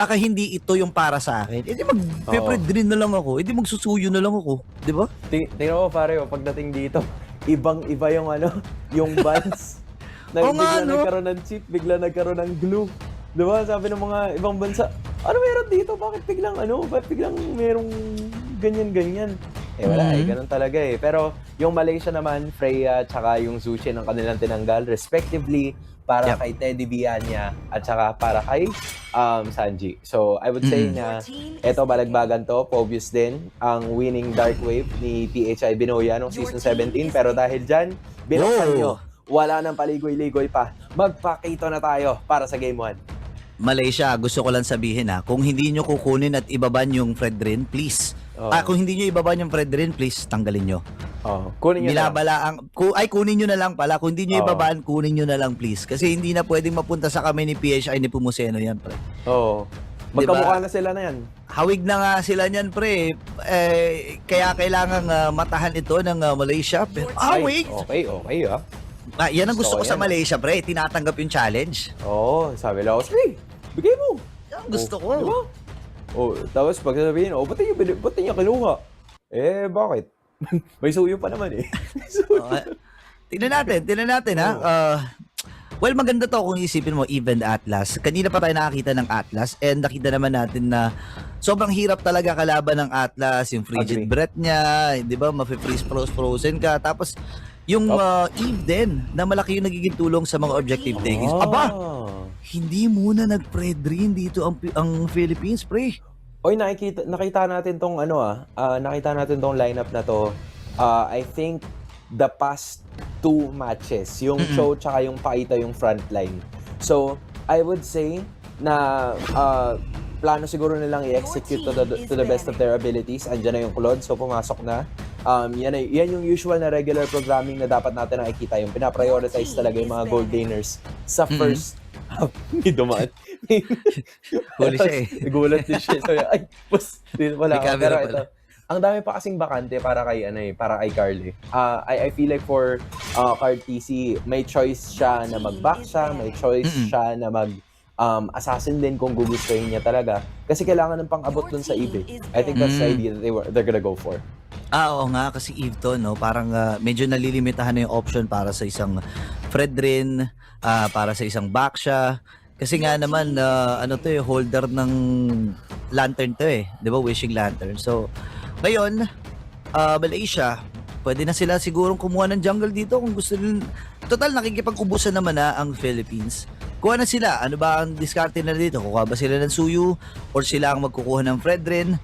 baka hindi ito yung para sa akin, edi Oo. mag-Fredrin na lang ako, edi magsusuyo na lang ako, di ba? Tingnan mo pare, pagdating dito, ibang-iba yung yung buns. Oo nga, Bigla no? nagkaroon ng chip, bigla nagkaroon ng glue. 'Di ba? Sabi ng mga ibang bansa, ano meron dito? Bakit biglang Bakit biglang merong ganyan-ganyan? Wala ganun talaga Pero yung Malaysia naman, Freya, tsaka yung Zuchi ng kanilang tinanggal, respectively, para kay Teddy Vianya at tsaka para kay Sanji. So, I would say na eto balagbagan to, Pobius din, ang winning Dark Wave ni PHI Binoya noong season 17. Pero dahil dyan, binuksan nyo, wala nang paligoy-ligoy pa. Magpakito na tayo para sa Game 1. Malaysia, gusto ko lang sabihin kung hindi nyo kukunin at ibaban yung Fredrin, please. Kung hindi nyo ibaban yung Fredrin, please, tanggalin nyo. Kunin nyo na lang. Kunin nyo na lang pala. Kung hindi nyo ibabaan, kunin nyo na lang, please. Kasi hindi na pwedeng mapunta sa kami ni PHI ni Pumuseno yan, pre. Magkamukha na sila na yan. Hawig na nga sila niyan, pre. Kaya kailangan matahan ito ng Malaysia. Pero, wait! Okay. Yan ang gusto ko sa Malaysia, pre. Tinatanggap yung challenge. Sabi lang ako, sige, bigay mo. Yan ang gusto ko. Diba? Tapos pag sabihin, ba't niya kinuha? Bakit? May suyo pa naman Tingnan natin ha. Well, maganda to kung isipin mo, even Atlas. Kanina pa tayo nakakita ng Atlas and nakita naman natin na sobrang hirap talaga kalaban ng Atlas, yung frigid breath niya, di ba, ma-freeze frozen ka. Tapos, yung Eve din, na malaki yung nagiging tulong sa mga objective takings. Aba, hindi muna nag-Fredrin dito ang Philippines, pre. Nakita natin tong nakita natin tong lineup na to. I think the past 2 matches, yung Cho tsaka yung Paita yung frontline. So, I would say na plano siguro nilang i-execute to the best of their abilities. Andiyan na yung Claude, so pumasok na. Yan yung usual na regular programming na dapat natin nakikita. Yung pinaprioritize talaga yung mga gold gainers sa first half. May dumaan. Huli siya Nagulat din siya. So, wala. Pero ito, ang dami pa kasing bakante para kay Carl. I feel like for Card TC, may choice siya na mag-back siya, may choice siya na assassin din kung gugustuhin niya talaga. Kasi kailangan ng pang-abot dun sa Eve. I think that's the idea that they're gonna go for. Oo nga, kasi Eve to, no? Parang medyo nalilimitahan na yung option para sa isang Fredrin, para sa isang Baksha. Kasi nga naman, holder ng lantern to di ba? Wishing lantern. So, ngayon, Malaysia, pwede na sila sigurong kumuha ng jungle dito kung gusto nila. Total, nakikipag-ubusan naman ang Philippines. Kuha na sila. Ano ba ang diskarte na dito? Kuha ba sila ng Suyu? Or sila ang magkukuha ng Fredrin?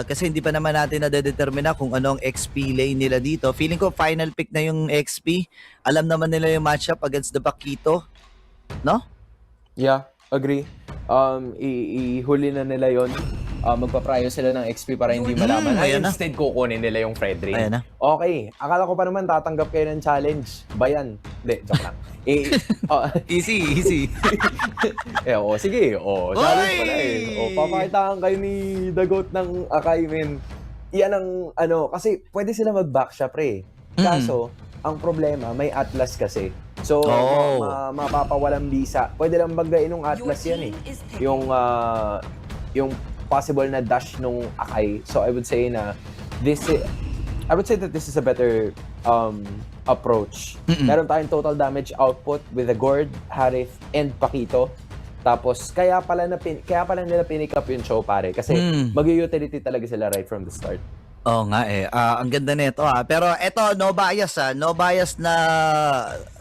Kasi hindi pa naman natin na-determine kung ano ang XP lane nila dito. Feeling ko final pick na yung XP. Alam naman nila yung matchup against the Paquito. No? Yeah, agree. Ihuli na nila yon. Magpa-prio sila ng XP para hindi malaman. Instead, kukunin nila yung Fredrin. Ayan na. Okay, akala ko pa naman tatanggap kayo ng challenge. Bayan. Hindi, joke lang. Easy. Sige. Challenge pala papakitaan kayo ni The Goat ng Akai, men. Yan ang, kasi pwede sila mag-back siya, pre. Kaso, ang problema, may Atlas kasi. So, mapapawalang bisa. Pwede lang bagayin ng Atlas yan Yung possible na dash nung Akai. So, I would say that this is a better approach. Meron tayong total damage output with the Gord, Harith, and Paquito. Tapos, kaya pala nila pinick up yung show, pare. Kasi mag-utility talaga sila right from the start. Oo nga ang ganda nito Pero eto, no bias no bias na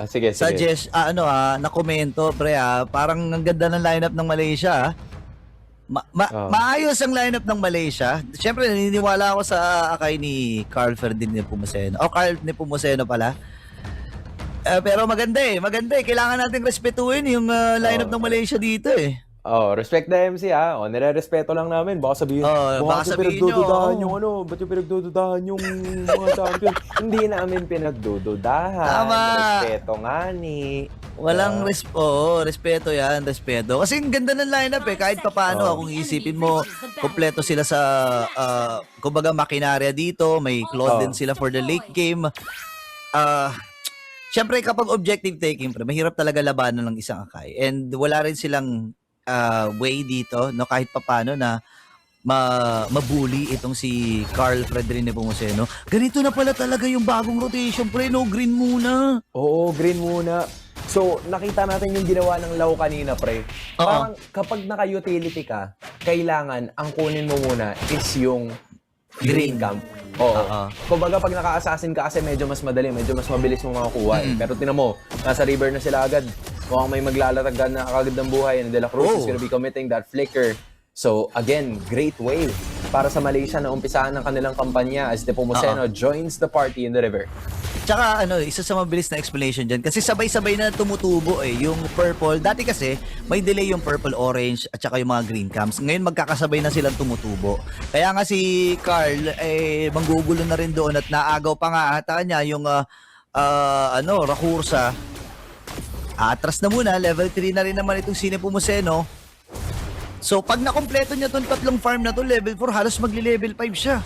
sige. Suggest, na komento, pre Parang ang ganda ng lineup ng Malaysia Maayos ang lineup ng Malaysia. Siyempre, naniniwala ako sa akay ni Carl Ferdinand Nepomuceno. Carl Nepomuceno pala. Pero maganda Maganda Kailangan nating respetuhin yung lineup ng Malaysia dito Respect the MC nire-respeto lang namin. Baka sabihin, baka sabihin nyo, ba't yung pinagdududahan yung mga champion? Hindi namin pinagdududahan. Tama. Respeto nga ni. Walang respeto yan, respeto. Kasi ang ganda ng lineup kahit papaano kung isipin mo, kompleto sila sa, kumbaga makinarya dito, may Claude din sila for the late game. Siyempre kapag objective taking, mahirap talaga labanan ng isang Akai. And wala rin silang way dito, no, kahit papano na mabully itong si Carl Fredrin Nepomuceno. Ganito na pala talaga yung bagong rotation, pre, no? Green muna. Oo, green muna. So, nakita natin yung ginawa ng Lau kanina, pre. Oo. Parang kapag naka-utility ka, kailangan ang kunin mo muna is yung green camp. Oo. Oo. Kumbaga, pag naka-assassin ka kasi medyo mas madali, medyo mas mabilis mo makakuha. Pero tinan mo, nasa river na sila agad. Mukhang may maglalatag na kagad ng buhay. And De La Cruz is gonna be committing that flicker. So, again, great way para sa Malaysia na umpisahan ng kanilang kampanya as Nepomuceno joins the party in the river. Tsaka isa sa mabilis na explanation dyan, kasi sabay-sabay na tumutubo yung purple. Dati kasi, may delay yung purple, orange, at saka yung mga green camps. Ngayon magkakasabay na silang tumutubo. Kaya nga si Carl, manggugulo na rin doon at naagaw pa nga ata niya yung Rakursa. Atras na muna, level 3 na rin naman itong si Nepomuceno. So, pag nakompleto niya itong tatlong farm na to, level 4, halos magli-level 5 siya.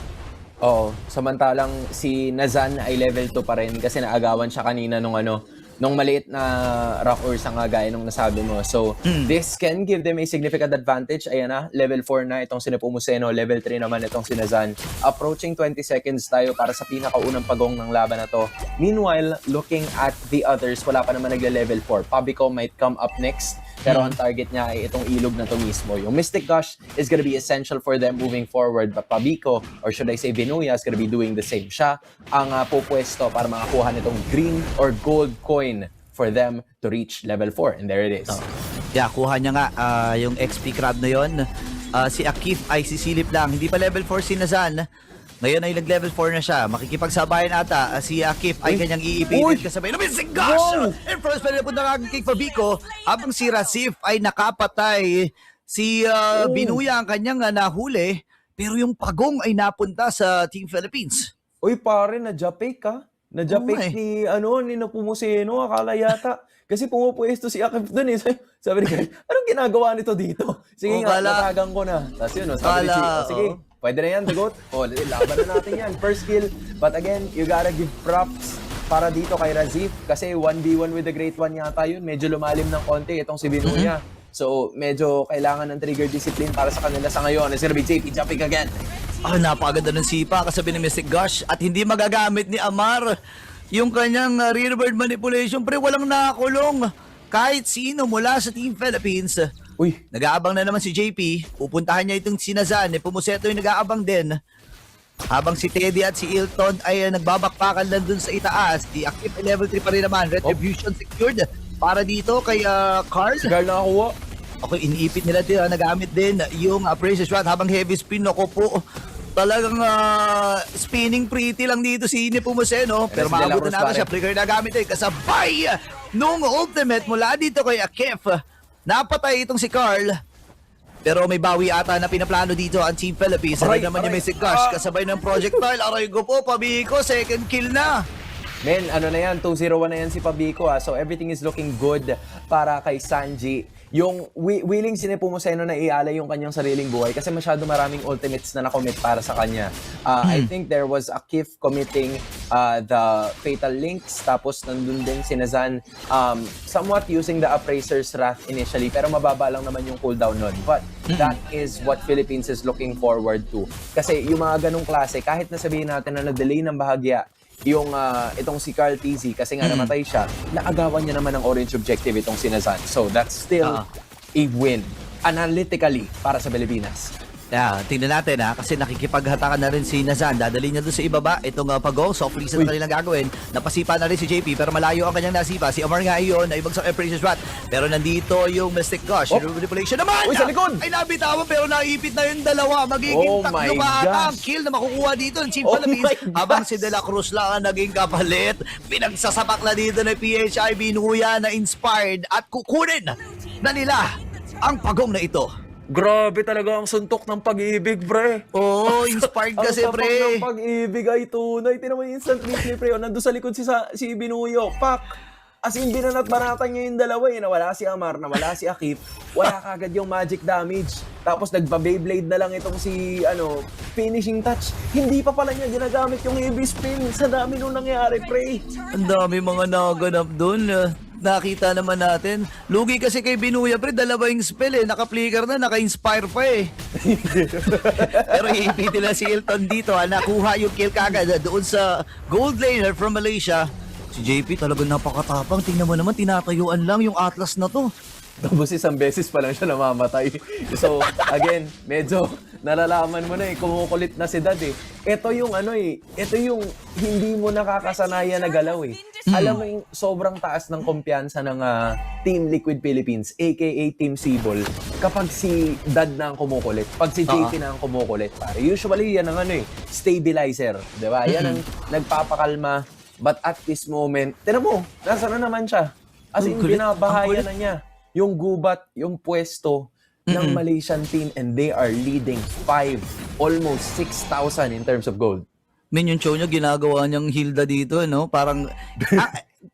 Oo, samantalang si Nazan ay level 2 pa rin kasi naagawan siya kanina nung maliit na rock ursa nga gaya nung nasabi mo. So, this can give them a significant advantage. Ayan na, level 4 na itong si Nepomuceno, level 3 naman itong si Nazan. Approaching 20 seconds tayo para sa pinakaunang pagong ng laban na to. Meanwhile, looking at the others, wala pa naman nagle-level 4. Pabico might come up next. Pero ang target niya ay itong ilog na to mismo. Yung Mystic Gush is gonna be essential for them moving forward. But Pabico, or should I say Binuya, is gonna be doing the same. Siya ang pupwesto para makakuha nitong green or gold coin for them to reach level 4. And there it is. Yeah, kuha niya nga yung XP crab na yon. Si Akif ay sisilip lang. Hindi pa level 4 si Nazan. Ngayon ay nag-level 4 na siya. Makikipagsabayan ata si Akif ay kanyang iipitin kasabay. Lumissing gosh! And first pala punta kang kay Fabico habang si Rasif ay nakapatay. Si Binuya ang kanyang nahuli pero yung pagong ay napunta sa Team Philippines. Uy, pare, na-japake ka. Na-japake ni Nepomuceno, akala yata. Kasi pumupwesto si Akif dun eh. Sabi ni Carl, anong ginagawa nito dito? Sige nga, natagang ko na. Tapos yun, sabi ni Chi, sige, pwede na yan, the GOAT. Laban na natin yan. First kill. But again, you gotta give props para dito kay Razif. Kasi 1v1 with the Great One yata yun. Medyo lumalim ng konti itong si Binuya. So, medyo kailangan ng trigger discipline para sa kanila sa ngayon. It's gonna be JP jumping again. Napakaganda ng sipa kasabi ni Mystic Gush at hindi magagamit ni Amar yung kanyang rear bird manipulation. Pre, walang nakakulong kahit sino mula sa Team Philippines. Uy, Nag-aabang na naman si JP. Pupuntahan niya itong si Nazan. Nepomuceno yung nag-aabang din. Habang si Teddy at si Ilton ay nagbabakpakan lang dun sa itaas. Si Akif ay level 3 pa rin naman. Retribution secured para dito kay Carl. si Carl nakakuha. Okay, iniipit nila din. Nagamit din yung precious shot habang heavy spin. Ako po, talagang spinning pretty lang dito si Nepomuceno. Pero si De La maabot Cruz na natin pare. siya. Trigger na gamit eh. Kasabay nung ultimate mula dito kay Akif. Napatay itong si Carl. Pero may bawi ata na pinaplano dito ang Team Philippines. Aray naman yung Mystic Gush. Kasabay ng projectile. Aray ko po, Pabico. Second kill na. Men, ano na yan, 2-0-1 na yan si Pabico So everything is looking good para kay Sanji. Yung willing si Nepomuceno na ialay yung kanyang sariling buhay kasi masyado maraming ultimates na nakomit para sa kanya. I think there was Akif committing the Fatal Links, tapos nandun din si Nazan somewhat using the Appraiser's Wrath initially, pero mababa lang naman yung cooldown nun. But that is what Philippines is looking forward to. Kasi yung mga ganong klase, kahit nasabihin natin na nag-delay ng bahagya yung itong si Carl TZ kasi nga namatay siya, naagawan niya naman ng orange objective itong si Nazan. So that's still a win analytically para sa Pilipinas. Yeah, tingnan natin kasi nakikipaghatakan na rin si Nazan. Dadali niya doon sa ibaba itong pagong. Soft reset na kanilang gagawin. Napasipa na rin si JP pero malayo ang kanyang nasipa. Si Omar nga iyon ay ibagsak ang precious shot. Pero nandito yung Mystic Gush. Yung manipulation naman. Uy, sa likod! Ay nabitawan pero naipit na yung dalawa. Magiging tatlo ba ata ang kill na makukuha dito ng Team Philippines. Habang si De La Cruz lang ang naging kapalit. Pinagsasapak na dito ng PHI Binuya na inspired at kukunin na nila ang pagong na ito. Grabe talaga ang suntok ng pag-ibig, pre. Oo, inspired kasi, Ang pre. tapak ng pag-ibig ay tunay. Tinan mo yung instant replay, pre. Nandun sa likod si Binuyo. Pak! As in, binanat-banatan niya yung dalawa eh. Nawala si Amar, nawala si Akif. Wala kagad yung magic damage. Tapos nagpa-Beyblade na lang itong si, finishing touch. Hindi pa pala niya ginagamit yung heavy spin. Sa dami nung nangyari, pre. Ang dami mga naganap doon. nakita naman natin. Lugi kasi kay Binuya, pre, dalawa yung spell eh. Naka-flicker na, naka-inspire pa eh. Pero iipiti na si Hilton dito, nakuha yung kill kagad doon sa gold laner from Malaysia. Si JP talagang napakatapang. Tingnan mo naman, tinatayuan lang yung Atlas na to. Tapos isang beses pa lang siya namamatay. So, again, medyo nalalaman mo na kumukulit na si Dad eh. Ito yung ito yung hindi mo nakakasanayan na galaw eh. Alam mo yung sobrang taas ng kumpiyansa ng Team Liquid Philippines, aka Team Sibol, kapag si Dad na ang kumukulit, pag si JP na ang kumukulit, pare. Usually, yan ang stabilizer, di ba? Yan ang nagpapakalma. But at this moment, tinan mo, nasa na naman siya. As in, binabahaya na niya yung gubat, yung pwesto ng Malaysian team, and they are leading 5, almost 6,000 in terms of gold. Men, yung show niya, ginagawa niyang Hilda dito, no? Parang,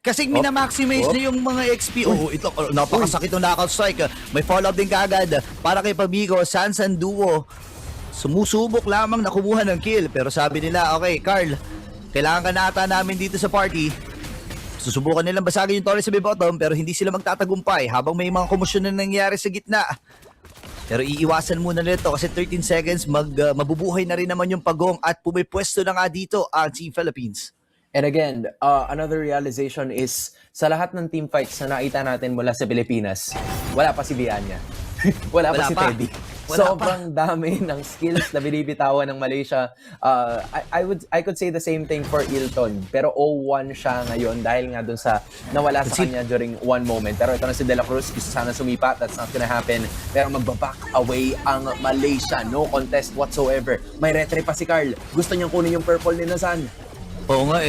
kasi minamaximize niya yung mga XP. Oh, ito, napakasakit ng knockout strike. May follow-up din kagad para kay Pabigo, Sansan Duo. Sumusubok lamang na kumuha ng kill. Pero sabi nila, okay, Carl, kailangan ka na ata namin dito sa party. Susubukan nilang basagin yung Torres sa bottom pero hindi sila magtatagumpay habang may mga komosyon na nangyayari sa gitna. Pero iiwasan muna nito kasi 13 seconds mabubuhay na rin naman yung pagong at pumipwesto na nga dito ang Team Philippines. And again, another realization is sa lahat ng team fights na nakita natin mula sa Pilipinas, wala pa si Bianya. wala pa si Teddy. Sobrang dami ng skills na binibitawan ng Malaysia. I could say the same thing for Hilton. Pero 0-1 siya ngayon dahil nga dun sa nawala sa kanya during one moment. Pero ito na si De La Cruz, gusto sana sumipa. That's not gonna happen. Pero magbaback away ang Malaysia. No contest whatsoever. May retry pa si Carl. Gusto niyang kunin yung purple ni Nazan. Oo nga,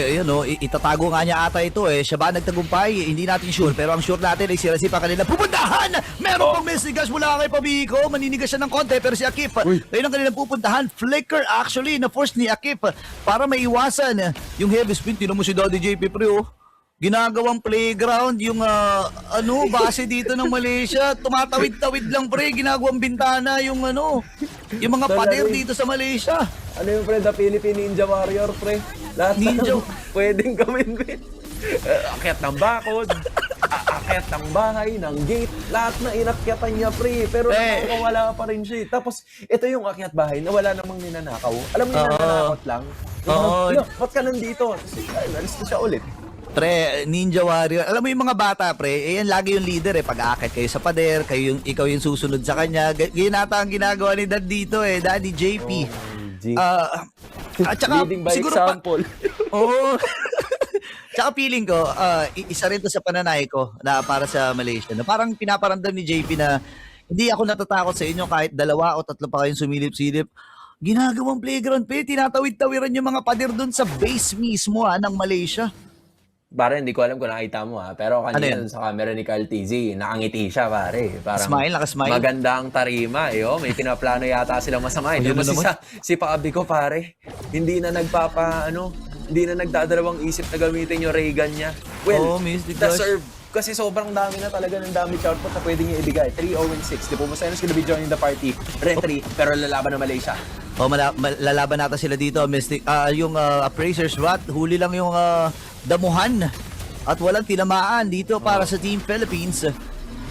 itatago nga niya ata ito eh. Siya ba nagtagumpay? Hindi natin sure. Pero ang sure natin ay si Rasip ang kanilang pupuntahan! Meron pang mesigas mula kay Pabico. Maninigas siya ng konti pero si Akip, ayun ang kanilang pupuntahan. Flicker actually na force ni Akip para maiwasan yung heavy spin. Tinan mo si Daddy JP pre oh. Ginagawang playground yung base dito ng Malaysia. Tumatawid-tawid lang pre, ginagawang bintana yung yung mga pader dito sa Malaysia. Ano yung pre, the Philippine Ninja Warrior pre? Lahat Ninja. Pwedeng gawin pre. Akyat ng bakod, akyat ng bahay, ng gate, lahat na inakyatan niya pre. Pero nakakawala pa rin siya. Tapos ito yung akyat bahay na wala namang ninanakaw. Alam mo ninanakot lang. Ba't ka nandito? Alis na siya ulit. Pre, Ninja Warrior. Alam mo yung mga bata, pre, yan lagi yung leader eh. Pag-aakit kayo sa pader, ikaw yung susunod sa kanya. Ganyan ata ang ginagawa ni Dad dito eh, Daddy JP. At saka, leading by siguro example. Oo. Tsaka feeling ko, isa rin to sa pananay ko na para sa Malaysia. Na parang pinaparamdam ni JP na hindi ako natatakot sa inyo kahit 2 o 3 pa kayong sumilip-silip. Ginagawang playground pa tinatawid-tawiran yung mga pader dun sa base mismo ng Malaysia. Pare, hindi ko alam kung nakita mo pero kanina sa camera ni Carl TZ, nakangiti siya pare. Parang nakasmile. Maganda ang tarima, may pinaplano yata silang masama. Hindi mo si Paabi ko pare, hindi na hindi na nagdadalawang isip na gamitin yung ray gun niya. Well, deserve. Kasi sobrang dami na talaga ng damage output na pwede niya ibigay. 3-0-6. Di po, Musayanos gonna be joining the party. Retry, pero lalaban ng Malaysia. Lalaban natin sila dito, Mystic. Yung Appraiser's Wrath, huli lang yung damuhan. At walang tinamaan dito para sa Team Philippines.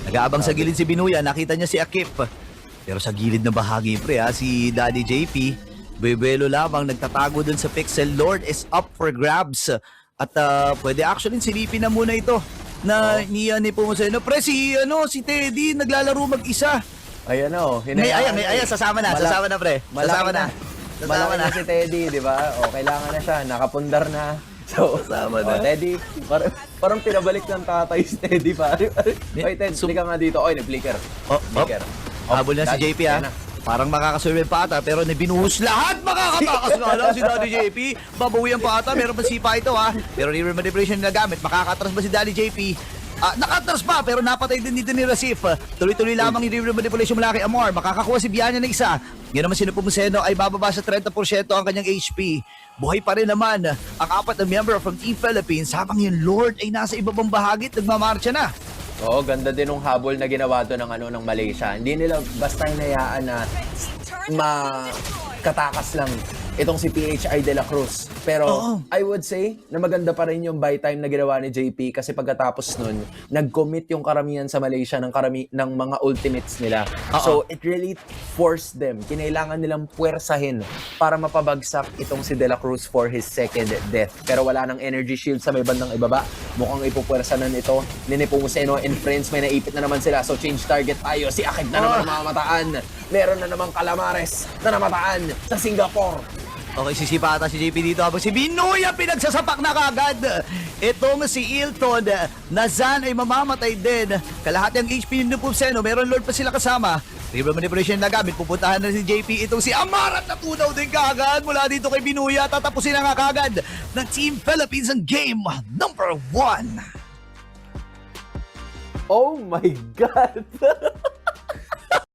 Nag-aabang sa gilid si Binuya, nakita niya si Akip. Pero sa gilid na bahagi, pre, si Daddy JP, Bebelo lamang, nagtatago dun sa Pixel. Lord is up for grabs. At pwede actually silipin na muna ito na niya ni Pumuseno. Pre, si Teddy naglalaro mag-isa. Ayan sasama na pre. Sasama na si Teddy, di ba? Kailangan na siya, nakapundar na. So, sasama na. Teddy, parang pinabalik ng tatay si Teddy, pare. Oy, Ted, halika nga dito. Oy, nag-flicker. Flicker. Habol na si JP Parang makakasurvive pa ata pero binuhos lahat. Makakatakas nga lang si Daddy JP. Babawian pa ata. Meron pa sipa ito Pero river manipulation na gamit. Makakatras ba si Daddy JP? Nakatras pa pero napatay din dito ni Rasif. Tuloy-tuloy lamang yung river manipulation mula kay Amor. Makakakuha si Bianya ng isa. Ngayon naman si Nepomuceno ay bababa sa 30% ang kanyang HP. Buhay pa rin naman ang 4 na member from Team Philippines habang yung Lord ay nasa ibabang bahagi at nagmamarcha na. Oo, ganda din ng habol na ginawa to ng Malaysia. Hindi nila basta hinayaan na makatakas lang itong si PHI De La Cruz. Pero Oo. I would say na maganda pa rin yung buy time na ginawa ni JP kasi pagkatapos nun, nag-commit yung karamihan sa Malaysia ng mga ultimates nila. Oo. So it really forced them. Kinailangan nilang puwersahin para mapabagsak itong si De La Cruz for his second death. Pero wala nang energy shield sa may bandang ibaba. Mukhang ipupwersa na nito ni Nepomuceno and friends. May naipit na naman sila. So change target tayo. Si Akid na naman mamataan. Meron na namang Calamares na namataan sa Singapore. Okay, sisipa ata si JP dito habang si Binoy ang pinagsasapak na kagad. Itong si Ilton, Nazan ay mamamatay din. Kalahati ang HP ng Nepomuceno, meron Lord pa sila kasama. River manipulation na gamit, pupuntahan na si JP. Itong si Amarat natunaw din kagad mula dito kay Binuya. Tatapusin na nga kagad ng Team Philippines ang game number 1. Oh my God!